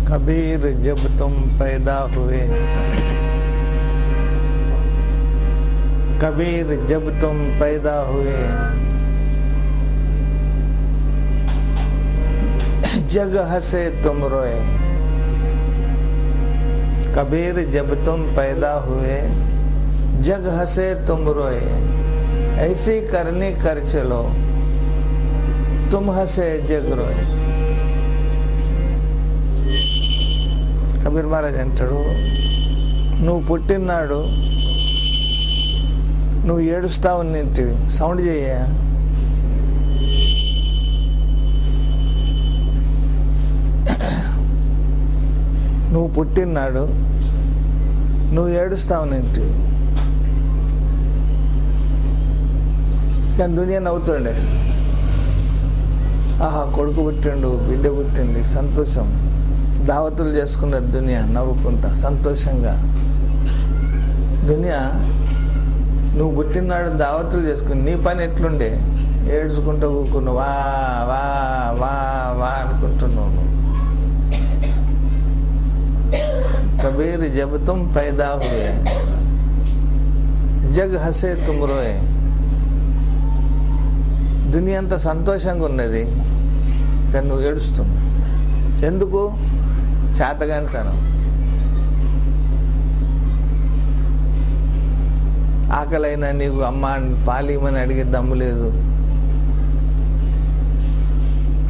कबीर जब तुम पैदा हुए, कबीर जब तुम पैदा हुए, जग हंसे तुम रोए। कबीर जब तुम पैदा हुए, जग हंसे तुम रोए। ऐसी करनी कर चलो, तुम हंसे जग रोए। కబీర్ మహారాజ్ అంటాడు, నువ్వు పుట్టినాడు నువ్వు ఏడుస్తా ఉన్నింటివి, సౌండ్ చేయ. నువ్వు పుట్టినాడు నువ్వు ఏడుస్తా ఉన్నింటివి, కానీ దునియా నవ్వుతుండే. ఆహా, కొడుకు పుట్టిండు, బిడ్డ పుట్టింది, సంతోషం. దావతులు చేసుకున్న దునియా నవ్వుకుంటా సంతోషంగా. దునియా నువ్వు పుట్టినాడు దావతులు చేసుకుని నీ పని ఎట్లుండే? ఏడ్చుకుంటూ కూకున్నావు, వా వా వా వా అనుకుంటున్నావు. కబీర్ జబ్ తుమ్ పైదా హుయే, జగ్ హసే తుమ్ రోయే. దునియా అంతా సంతోషంగా ఉన్నది, కానీ నువ్వు ఏడుస్తున్నావు. ఎందుకు? చేతగానితనం. ఆకలైనా నీకు అమ్మ పాలిమని అడిగే దమ్ము లేదు,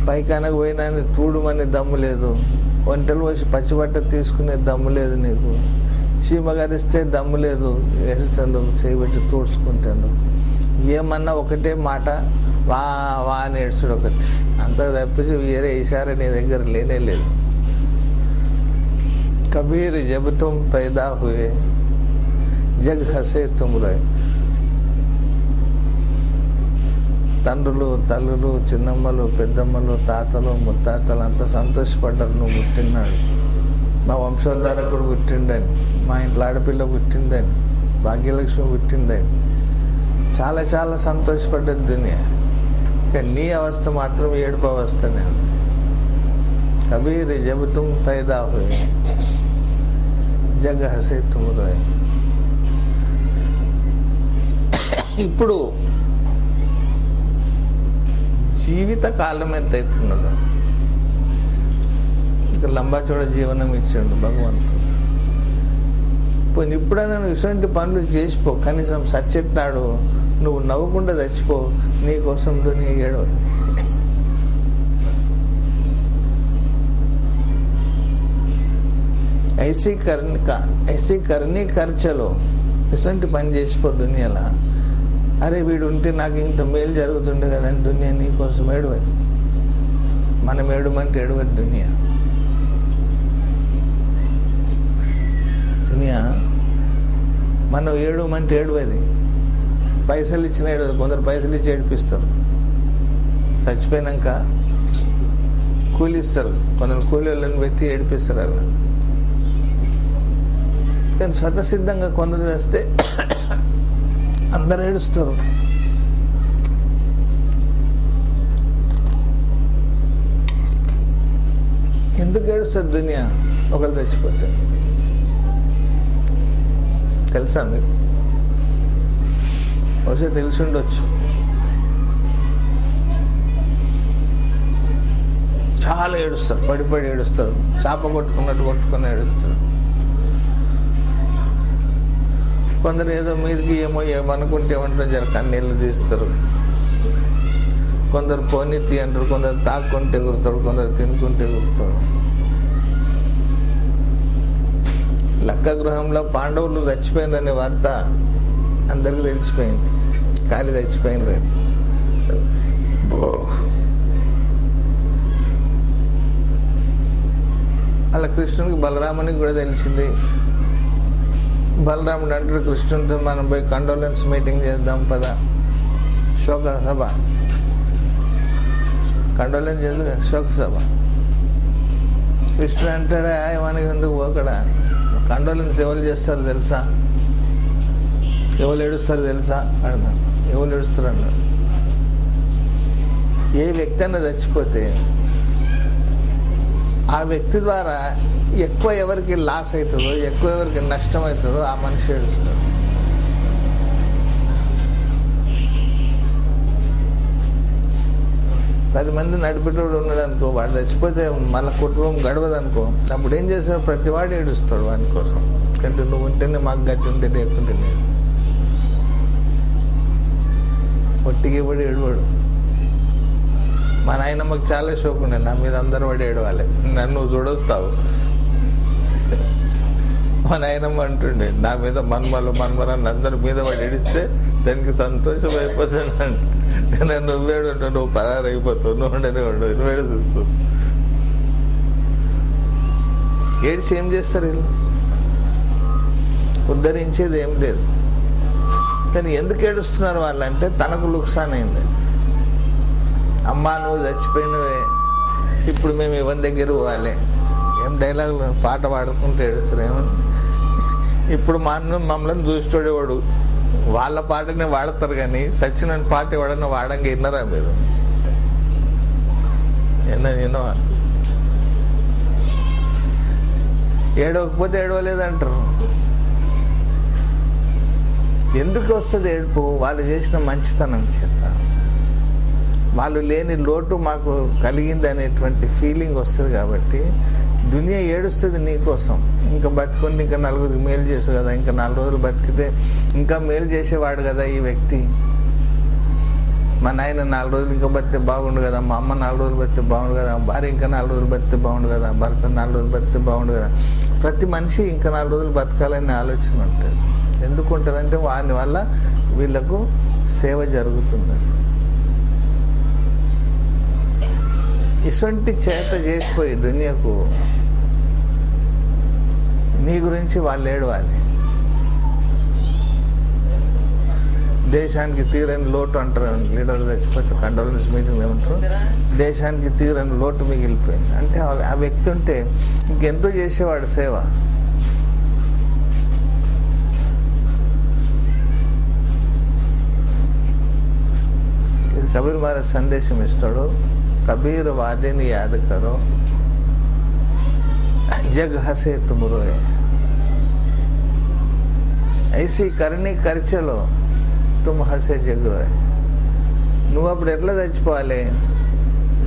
పైకానకు పోయినా తూడుమని దమ్ము లేదు, వంటలు వచ్చి పచ్చిబట్ట తీసుకునే దమ్ము లేదు నీకు, చీమ గరిస్తే దమ్ము లేదు, ఏడుస్తుందో చేయబెట్టి తూడ్చుకుంటాను. ఏమన్నా ఒకటే మాట, వా వా అని ఏడ్చుడు ఒకటి, అంత తప్పించి వేరే ఇషారా నీ దగ్గర లేనే లేదు. కబీర్ జబ్ తుమ్ పైదా హుయే, జగ్ హసే తుమ్ రోయే. తండ్రులు, తల్లులు, చిన్నమ్మలు, పెద్దమ్మలు, తాతలు, ముత్తాతలు అంతా సంతోషపడ్డారు నువ్వు పుట్టినాడు. మా వంశోద్ధారకుడు పుట్టిండని, మా ఇంట్లో ఆడపిల్ల పుట్టిందని, భాగ్యలక్ష్మి పుట్టిందని చాలా చాలా సంతోషపడ్డది దునియా. కానీ నీ అవస్థ మాత్రం ఏడుపు అవస్థనే. కబీర్ జబ్ తుమ్ పైదా హుయే, జగ్ హసే తుమ్ రోయే. ఇప్పుడు జీవిత కాలం ఎంత అవుతున్నదో, ఇక లంబాచోడ జీవనం ఇచ్చాడు భగవంతుడు. పోనీ ఇప్పుడైనా నువ్వు ఇటువంటి పనులు చేసిపో, కనీసం సచ్చెట్నాడు నువ్వు నవ్వకుండా చచ్చిపో, నీకోసం దునియా ఏడవదు. ఐసీ కర్నీ ఖర్చలో ఇటువంటి పని చేసిపో దునియాలా. అరే వీడు ఉంటే నాకు ఇంత మేలు జరుగుతుండే కదా అని దునియా నీకోసం ఏడవదు. మనం ఏడమంటే ఏడవద్దు దునియా. దునియా మనం ఏడమంటే ఏడవది. పైసలు ఇచ్చిన ఏడవదు. కొందరు పైసలు ఇచ్చి ఏడిపిస్తారు, చచ్చిపోయినాక కూలి ఇస్తారు, కొందరు కూలి వాళ్ళని పెట్టి ఏడిపిస్తారు అలా. కానీ స్వతసిద్ధంగా కొందరు చేస్తే అందరు ఏడుస్తారు. ఎందుకు ఏడుస్తుంది దునియా? ఒకళ్ళు చచ్చిపోతే. తెలుసా మీకు? బహుశా తెలిసి ఉండొచ్చు. చాలా ఏడుస్తారు, పడి పడి ఏడుస్తారు, చాప కొట్టుకున్నట్టు కొట్టుకుని ఏడుస్తారు. కొందరు ఏదో మీదకి ఏమనుకుంటే ఏమంటారు, జర కన్నీళ్ళు తీస్తారు. కొందరు పోనీతి అంటారు, కొందరు తాక్కుంటే ఎగురుతాడు, కొందరు తినుకుంటే ఎగురుతాడు. లక్క గృహంలో పాండవులు చచ్చిపోయిందనే వార్త అందరికి తెలిసిపోయింది. కాలి చచ్చిపోయింది. అలా కృష్ణునికి బలరామునికి కూడా తెలిసింది. బలరాముడు అంటాడు కృష్ణునితో, మనం పోయి కండోలెన్స్ మీటింగ్ చేద్దాం పద, శోక సభ, కండోలెన్స్ చేద్దాం శోక సభ. కృష్ణుడు అంటాడా, మనకి ఎందుకు పోకడా, కండోలెన్స్ ఎవరు చేస్తారు తెలుసా, ఎవరు ఏడుస్తారు తెలుసా అడదాం. ఎవరు ఏడుస్తున్నారు? ఏ వ్యక్తి అన్న చచ్చిపోతే ఆ వ్యక్తి ద్వారా ఎక్కువ ఎవరికి లాస్ అవుతుందో, ఎక్కువ ఎవరికి నష్టం అవుతుందో ఆ మనిషి ఏడుస్తాడు. పది మంది నడిపేటోడు ఉన్నాడు అనుకో, వాడు చచ్చిపోతే మళ్ళీ కుటుంబం గడవదు అనుకో, అప్పుడు ఏం చేస్తావు? ప్రతివాడు ఏడుస్తాడు వాని కోసం. అంటే నువ్వు ఉంటేనే మాకు గట్టి ఉంటే లేకుంటే లేదు. ఒట్టికి పడి ఏడవాడు. మా నాయనమ్మకి చాలా షోక్ ఉండే, నా మీద అందరూ పడి ఏడవాలి, నన్ను చూడొస్తావు. మా నాయనమ్మ అంటుండే, నా మీద మన్మరాన్ని అందరి మీద పడి ఏడిస్తే దానికి సంతోషం అయిపోతాను అంటే, నువ్వేడు ఉంటావు, నువ్వు పరారు అయిపోతావు, నువ్వు ఉండనే ఉండవు, నువ్వు ఏడుస్తావు. ఏడిచి ఏం చేస్తారు వీళ్ళు? ఉద్ధరించేది ఏం లేదు. కానీ ఎందుకు ఏడుస్తున్నారు వాళ్ళంటే తనకు లుక్సాన్ అయింది. అమ్మా నువ్వు చచ్చిపోయినవే, ఇప్పుడు మేము ఇవన్న దగ్గర పోవాలి. ఏం డైలాగులు పాట పాడుకుంటూ ఏడుస్తారు ఏమని. ఇప్పుడు మమ్మల్ని చూసేవాడు వాళ్ళ పాటనే వాడతారు, కానీ సచిన పాట ఎవడన్నా వాడంగా విన్నారా మీరు? నేను ఏడవకపోతే ఏడవలేదంటారు. ఎందుకు వస్తుంది ఏడుపు? వాళ్ళు చేసిన మంచితనం చేత, వాళ్ళు లేని లోటు మాకు కలిగింది అనేటువంటి ఫీలింగ్ వస్తుంది. కాబట్టి దునియా ఏడుస్తుంది నీకోసం. ఇంకా బతికుండి ఇంకా నలుగురికి మేలు చేసావు కదా, ఇంకా 4 రోజులు బతికితే ఇంకా మేలు చేసేవాడు కదా ఈ వ్యక్తి. మా నాయన 4 రోజులు ఇంకా బతితే బాగుండు కదా, మా అమ్మ 4 రోజులు బతితే బాగుండు కదా, భార్య ఇంకా 4 రోజులు బతితే బాగుండు కదా, భర్త 4 రోజులు బతితే బాగుండు కదా. ప్రతి మనిషి ఇంకా 4 రోజులు బతకాలనే ఆలోచన ఉంటుంది. ఎందుకు ఉంటుందంటే వాని వల్ల వీళ్ళకు సేవ జరుగుతుంది. ఇసొంటి చేత చేసిపోయి దునియాకు నీ గురించి వాళ్ళు ఏడవాలి. దేశానికి తీరని లోటు అంటారు లీడర్లు చచ్చిపోతే, కండోలెన్స్ మీటింగ్ ఏమంటారు, దేశానికి తీరని లోటు మిగిలిపోయింది అంటే ఆ వ్యక్తి ఉంటే ఇంకెంతో చేసేవాడు సేవ. ఇది కబీర్ మహారాజ్ సందేశం ఇస్తాడు. कबीर वादे ने याद करो, जग हंसे तुम रोए, ऐसी करनी कर चलो तुम हंसे जग रोए. నువ్వు అప్పుడు ఎట్లా చచ్చిపోవాలి?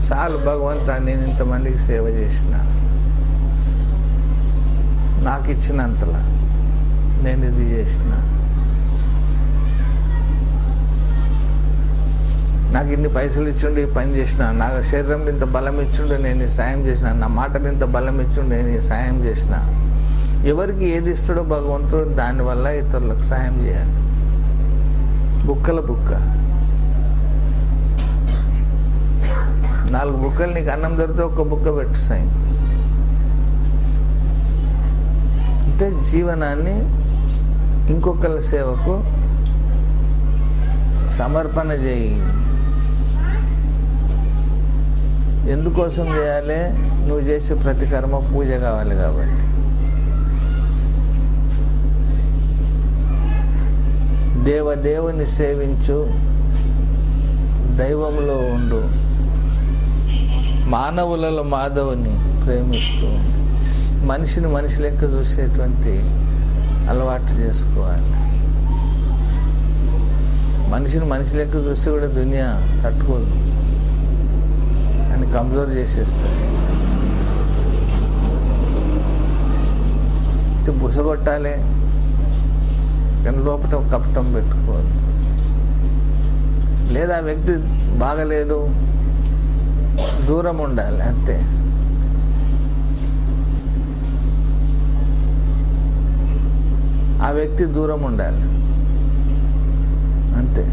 చాలు భగవంతా, నేను ఇంతమందికి సేవ చేసిన, నాకు ఇచ్చినంతలా నేను ఇది చేసిన, నాకు ఇన్ని పైసలు ఇచ్చుండి పని చేసిన, నా శరీరంలో ఇంత బలం ఇచ్చుండే నేను ఈ సాయం చేసిన, నా మాటలు ఇంత బలం ఇచ్చుండే నేను ఈ సాయం చేసిన. ఎవరికి ఏది ఇస్తాడో భగవంతుడు దానివల్ల ఇతరులకు సాయం చేయాలి. బుక్కల బుక్క 4 బుక్కలు నీకు అన్నం దొరికితే 1 బుక్క పెట్టు సాయం. అంటే జీవనాన్ని ఇంకొకరి సేవకు సమర్పణ చేయి. ఎందుకోసం చేయాలి? నువ్వు చేసే ప్రతి కర్మ పూజ కావాలి కాబట్టి. దేవదేవుని సేవించు, దైవంలో ఉండు, మానవులలో మాధవుని ప్రేమిస్తూ మనిషిని మనిషి లెక్క చూసేటువంటి అలవాటు చేసుకోవాలి. మనిషిని మనిషి లెక్క చూస్తే కూడా దునియా తట్టుకోదు అని కమ్జోర్ చేసేస్తారు. బుసగొట్టాలి కానీ లోపల ఒక కపటం పెట్టుకోవాలి. లేదా వ్యక్తి బాగలేదు, దూరం ఉండాలి అంతే. ఆ వ్యక్తి దూరం ఉండాలి అంతే.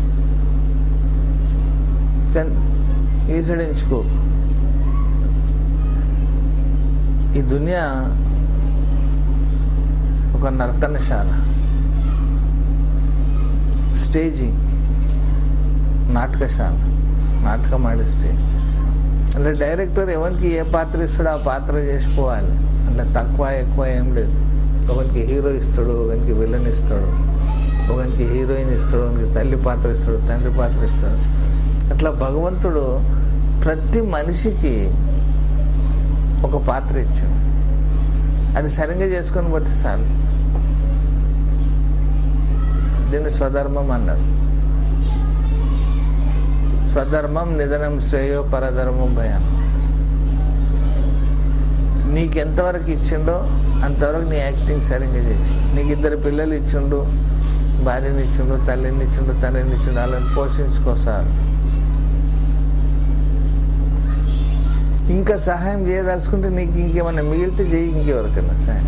కానీ ఈసడించుకో. ఈ దునియా ఒక నర్తనశాల, స్టేజి, నాటకశాల, నాటకం ఆడే స్టేజ్. అలా డైరెక్టర్ ఎవరికి ఏ పాత్ర ఇస్తాడో ఆ పాత్ర చేసిపోవాలి. అలా తక్కువ ఎక్కువ ఏం లేదు. ఒకరికి హీరో ఇస్తాడు, ఒకరికి విలన్ ఇస్తాడు, ఒకనికి హీరోయిన్ ఇస్తాడు, ఒకనికి తల్లి పాత్ర ఇస్తాడు, తండ్రి పాత్ర ఇస్తాడు. అట్లా భగవంతుడు ప్రతి మనిషికి ఒక పాత్ర ఇచ్చాడు. అది సరిగ్గా చేసుకొని పోతే చాలు. దీన్ని స్వధర్మం అన్నారు. స్వధర్మం నిధనం శ్రేయో పరధర్మం భయం. నీకు ఎంతవరకు ఇచ్చిండో అంతవరకు నీ యాక్టింగ్ సరిగ్గా చేసి, నీకు 2 పిల్లలు ఇచ్చిండు, భార్యని ఇచ్చిండు, తల్లిని ఇచ్చిండు, తండ్రిని ఇచ్చిండు, వాళ్ళని పోషించుకోసారు. ఇంకా సహాయం చేయదలుచుకుంటే నీకు ఇంకేమన్నా మిగిలితే చేయి, ఇంకెవరికైనా సహాయం.